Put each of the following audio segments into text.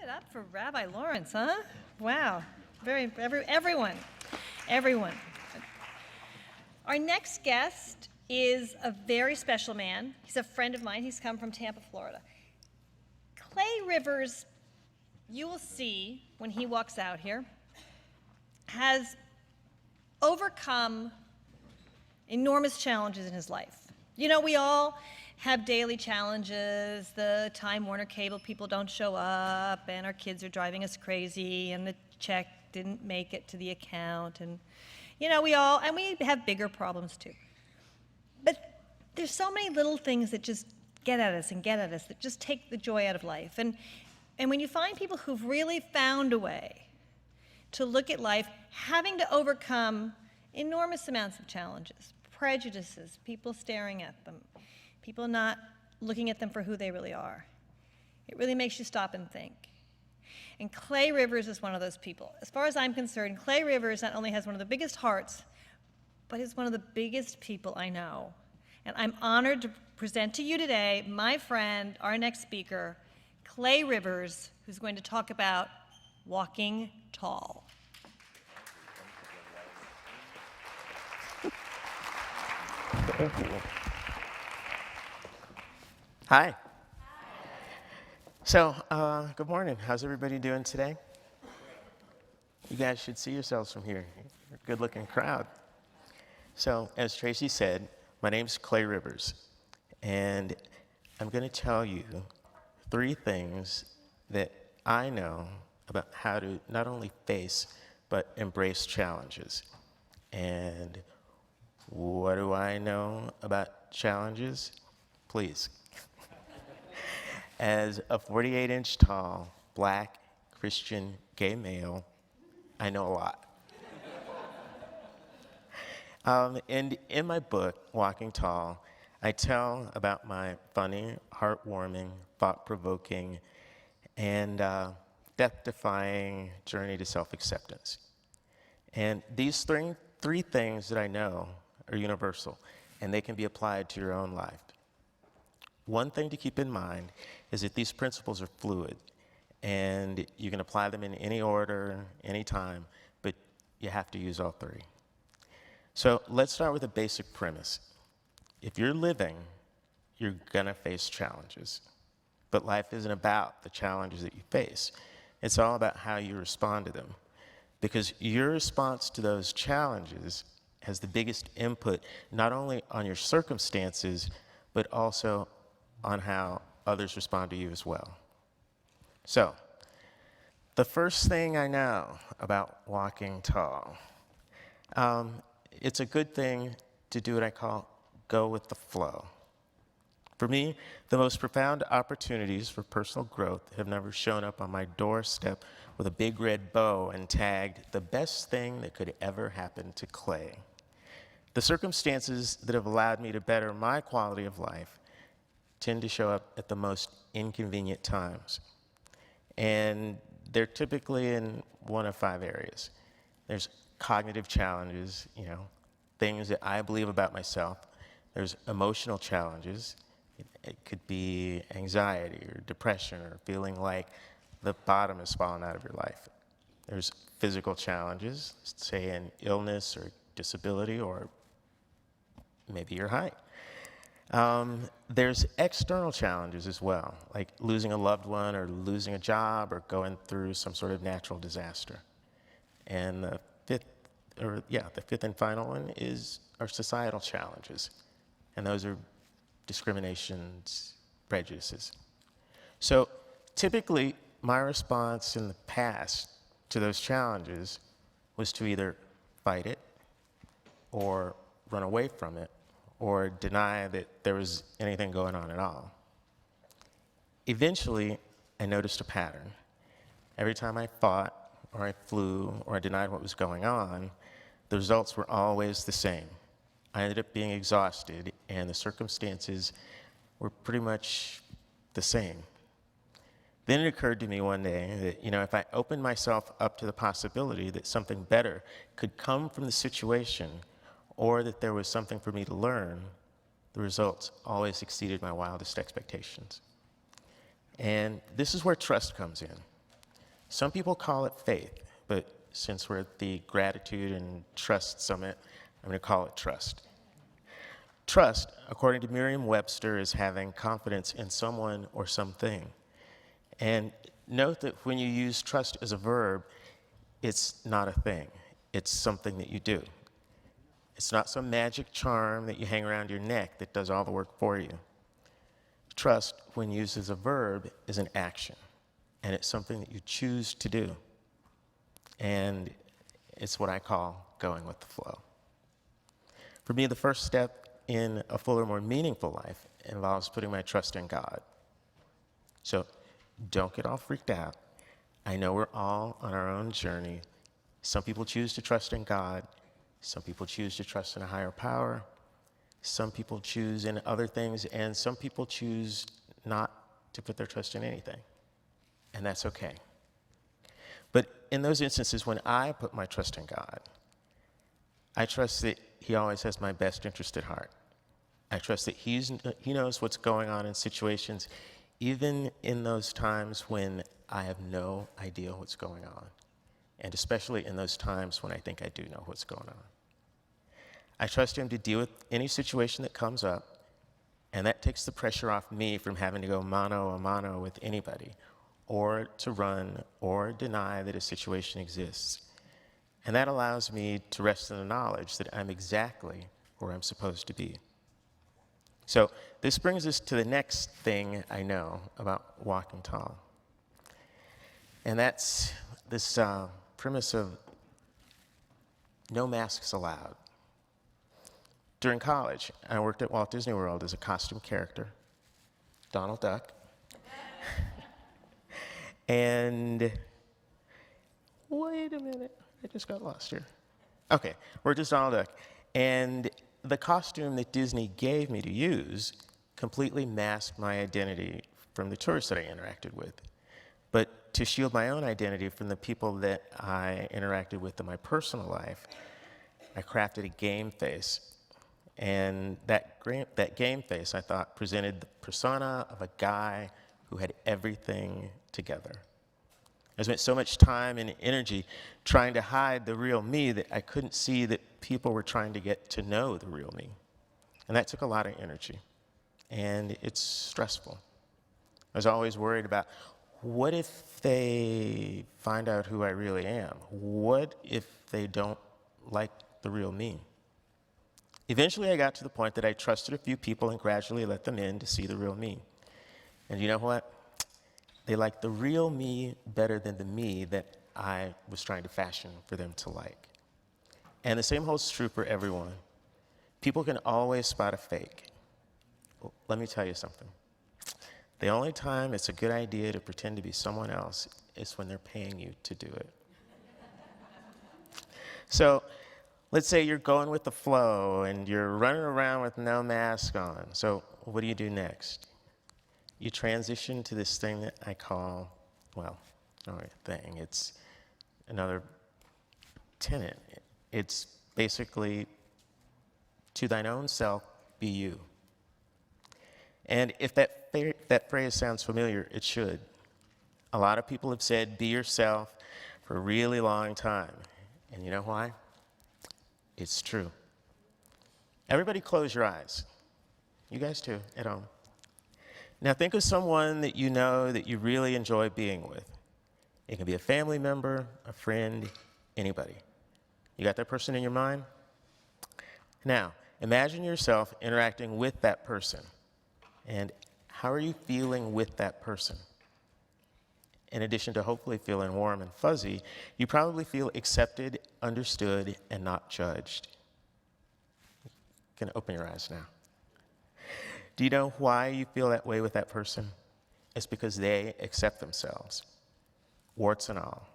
it up for Rabbi Lawrence, huh? Wow. Everyone. Our next guest is a very special man. He's a friend of mine. He's come from Tampa, Florida. Clay Rivers, you will see when he walks out here, has overcome enormous challenges in his life. You know, we all have daily challenges. The Time Warner cable people don't show up, and our kids are driving us crazy, and the check didn't make it to the account, and you know, we have bigger problems too. But there's so many little things that just get at us, that just take the joy out of life. And when you find people who've really found a way to look at life, having to overcome enormous amounts of challenges, prejudices, people staring at them, people not looking at them for who they really are, it really makes you stop and think. And Clay Rivers is one of those people. As far as I'm concerned, Clay Rivers not only has one of the biggest hearts, but is one of the biggest people I know. And I'm honored to present to you today my friend, our next speaker, Clay Rivers, who's going to talk about walking tall. Hi. So, good morning. How's everybody doing today? You guys should see yourselves from here. You're a good-looking crowd. So, as Tracy said, my name's Clay Rivers, and I'm going to tell you 3 things that I know about how to not only face, but embrace challenges. And what do I know about challenges? Please. As a 48-inch tall, black, Christian, gay male, I know a lot. And in my book, Walking Tall, I tell about my funny, heartwarming, thought-provoking, and death-defying journey to self-acceptance. And these three things that I know are universal, and they can be applied to your own life. One thing to keep in mind is that these principles are fluid, and you can apply them in any order, any time, but you have to use all 3. So let's start with a basic premise. If you're living, you're gonna face challenges. But life isn't about the challenges that you face. It's all about how you respond to them. Because your response to those challenges has the biggest input, not only on your circumstances, but also on how others respond to you as well. So, the first thing I know about walking tall, it's a good thing to do what I call go with the flow. For me, the most profound opportunities for personal growth have never shown up on my doorstep with a big red bow and tagged the best thing that could ever happen to Clay. The circumstances that have allowed me to better my quality of life tend to show up at the most inconvenient times. And they're typically in one of 5 areas. There's cognitive challenges, things that I believe about myself. There's emotional challenges. It could be anxiety or depression or feeling like the bottom has fallen out of your life. There's physical challenges, say an illness or disability or maybe your height. There's external challenges as well, like losing a loved one or losing a job or going through some sort of natural disaster. And the fifth and final one is our societal challenges. And those are discriminations, prejudices. So typically, my response in the past to those challenges was to either fight it or run away from it, or deny that there was anything going on at all. Eventually, I noticed a pattern. Every time I fought, or I flew, or I denied what was going on, the results were always the same. I ended up being exhausted, and the circumstances were pretty much the same. Then it occurred to me one day that, if I opened myself up to the possibility that something better could come from the situation, or that there was something for me to learn, the results always exceeded my wildest expectations. And this is where trust comes in. Some people call it faith, but since we're at the Gratitude and Trust Summit, I'm going to call it trust. Trust, according to Merriam-Webster, is having confidence in someone or something. And note that when you use trust as a verb, it's not a thing. It's something that you do. It's not some magic charm that you hang around your neck that does all the work for you. Trust, when used as a verb, is an action, and it's something that you choose to do. And it's what I call going with the flow. For me, the first step in a fuller, more meaningful life involves putting my trust in God. So don't get all freaked out. I know we're all on our own journey. Some people choose to trust in God. Some people choose to trust in a higher power. Some people choose in other things, and some people choose not to put their trust in anything. And that's okay. But in those instances, when I put my trust in God, I trust that He always has my best interest at heart. I trust that He knows what's going on in situations, even in those times when I have no idea what's going on, and especially in those times when I think I do know what's going on. I trust Him to deal with any situation that comes up, and that takes the pressure off me from having to go mano a mano with anybody, or to run or deny that a situation exists. And that allows me to rest in the knowledge that I'm exactly where I'm supposed to be. So this brings us to the next thing I know about walking tall. And that's this premise of no masks allowed. During college, I worked at Walt Disney World as a costume character, Donald Duck. And wait a minute, I just got lost here. Okay, worked as Donald Duck. And the costume that Disney gave me to use completely masked my identity from the tourists that I interacted with. But to shield my own identity from the people that I interacted with in my personal life, I crafted a game face. And that game face, I thought, presented the persona of a guy who had everything together. I spent so much time and energy trying to hide the real me that I couldn't see that people were trying to get to know the real me. And that took a lot of energy. And it's stressful. I was always worried about, what if they find out who I really am? What if they don't like the real me? Eventually, I got to the point that I trusted a few people and gradually let them in to see the real me. And you know what? They liked the real me better than the me that I was trying to fashion for them to like. And the same holds true for everyone. People can always spot a fake. Well, let me tell you something. The only time it's a good idea to pretend to be someone else is when they're paying you to do it. So let's say you're going with the flow and you're running around with no mask on. So what do you do next? You transition to this thing that I call, well, not a thing, it's another tenet. It's basically, to thine own self, be you. And if that phrase sounds familiar, it should. A lot of people have said, be yourself, for a really long time. And you know why? It's true. Everybody close your eyes. You guys too, at home. Now think of someone that you know that you really enjoy being with. It can be a family member, a friend, anybody. You got that person in your mind? Now, imagine yourself interacting with that person. And how are you feeling with that person? In addition to hopefully feeling warm and fuzzy, you probably feel accepted, understood, and not judged. You can open your eyes now. Do you know why you feel that way with that person? It's because they accept themselves, warts and all.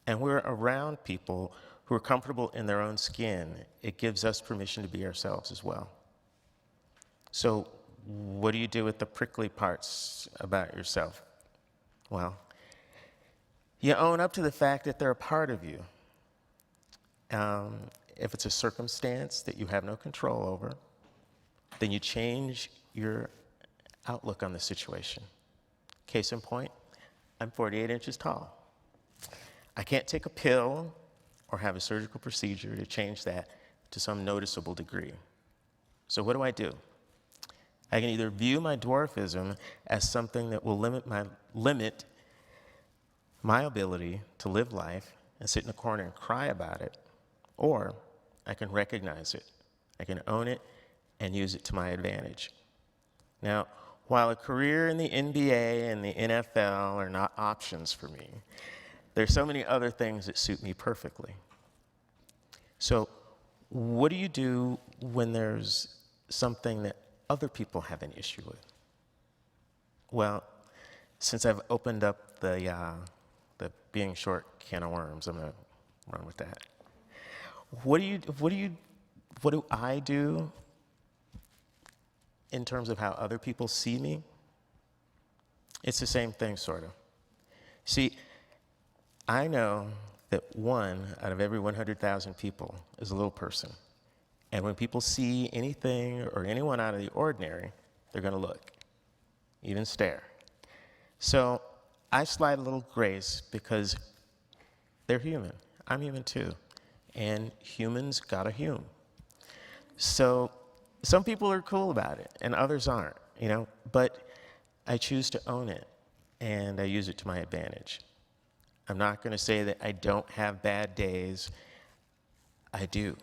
And we're around people who are comfortable in their own skin. It gives us permission to be ourselves as well. So what do you do with the prickly parts about yourself? Well, you own up to the fact that they're a part of you. If it's a circumstance that you have no control over, then you change your outlook on the situation. Case in point, I'm 48 inches tall. I can't take a pill or have a surgical procedure to change that to some noticeable degree. So what do? I can either view my dwarfism as something that will limit my ability to live life and sit in a corner and cry about it, or I can recognize it, I can own it, and use it to my advantage. Now, while a career in the NBA and the NFL are not options for me, there's so many other things that suit me perfectly. So, what do you do when there's something that other people have an issue with? Well, since I've opened up the being short can of worms, I'm gonna run with that. What do I do in terms of how other people see me? It's the same thing, sort of. See, I know that 1 out of every 100,000 people is a little person. And when people see anything or anyone out of the ordinary, they're going to look, even stare. So I slide a little grace because they're human. I'm human too. And humans gotta hume. So some people are cool about it and others aren't, but I choose to own it and I use it to my advantage. I'm not going to say that I don't have bad days. I do.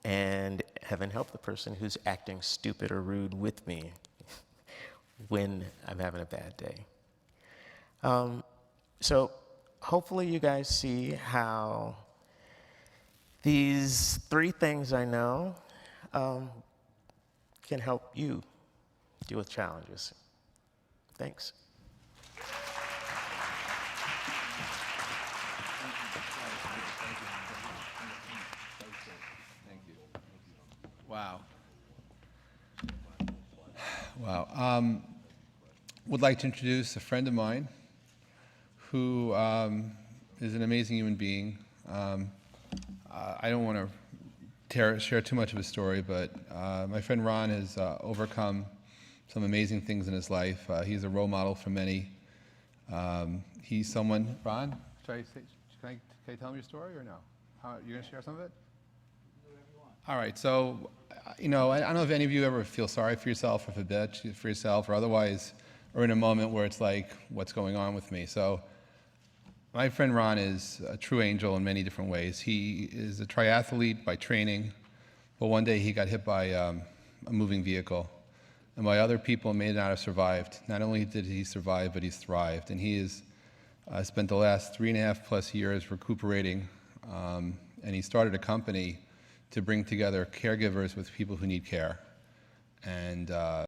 And heaven help the person who's acting stupid or rude with me when I'm having a bad day. So hopefully you guys see how these 3 things I know can help you deal with challenges. Thanks. Wow. Wow. Would like to introduce a friend of mine who is an amazing human being. I don't want to share too much of his story, but my friend Ron has overcome some amazing things in his life. He's a role model for many. He's someone, Ron, can I tell him your story or no? You're going to share some of it? All right, so, I don't know if any of you ever feel sorry for yourself or for yourself or otherwise, or in a moment where it's like, what's going on with me? So, my friend Ron is a true angel in many different ways. He is a triathlete by training, but one day he got hit by a moving vehicle, and by other people may not have survived. Not only did he survive, but he's thrived, and he has spent the last 3.5+ years recuperating, and he started a company to bring together caregivers with people who need care. And